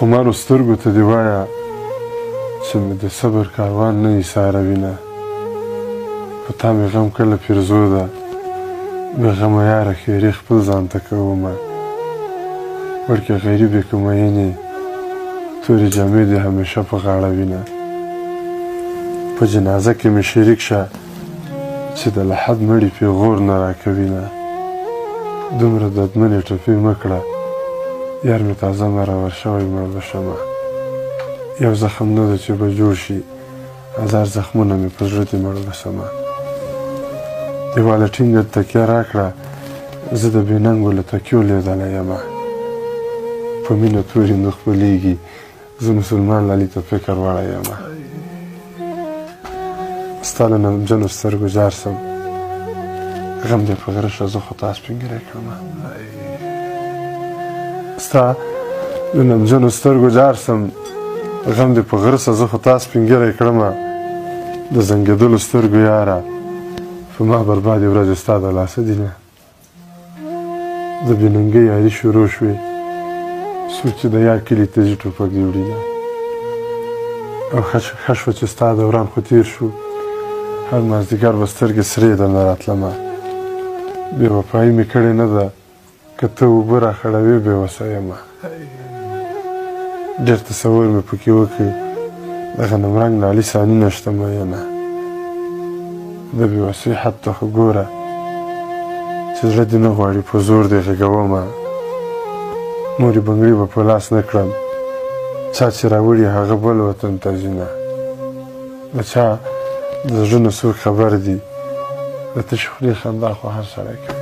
خمارو سترګو ته دې وایه چې مې د صبر کاروان نه ایساروینه په تا مې غم کله پیرزو ده بې غمه یاره ښېرې خپل ځان ته کومه وړکې غریبې که مینې تورې جامې دې همیشه په غاړه وینه په جنازه کې مې شریک شه چې د لحد مړي پیغور نه راکوینه دومره دردمنې ټپې مه کړه یار مې تازه مرور شوی مړ به شمه یو زخم نه ده چې به جوړ شي هزار زخمونه مې په زړه دې مړ به سمه دیواله ټینګه تکیه راکړه زه د بې ننګو له تکیو لیدلی یمه په مینه تورې نه خپلېږي زه مسلمان لالي ته فکر وړی یمه ستا له نمجنو سترګو جار سم غم دې په غره شه زه خو تا سپینګیری کړمه ستا له نمجنو سترګو جار سم غم دې په غره شه زه خو تا سپینګیری کړمه د زنګېدلو سترګو یاره په ما بربادې ورځې ستا د لاسه دینه د بې ننګۍ یاري شروع شوې څوک چې د یار کلي ته ځي ټوپک دې وړینه او ښه شوه چې ستا دوران خو تېر شو هر مازدیګر به سترګې سرې درنه راتلمه بې وفایي مې کړې نه ده که ته اوبه راخړوې بې وسه یمه ډېر تصور مې پکې وکړ د غنمرنګ نالي ثاني نشته مینه د بې وسۍ حد ته خو ګوره چې زړه دې نه غواړي په زور دې غېږومه مورې بنګړي به په لاس نه کړم چا چې راوړي هغه بل وطن ته ځینه د چا د زړه نه څوک خبر دي د تشې خولې خندا خو هر سړی کوي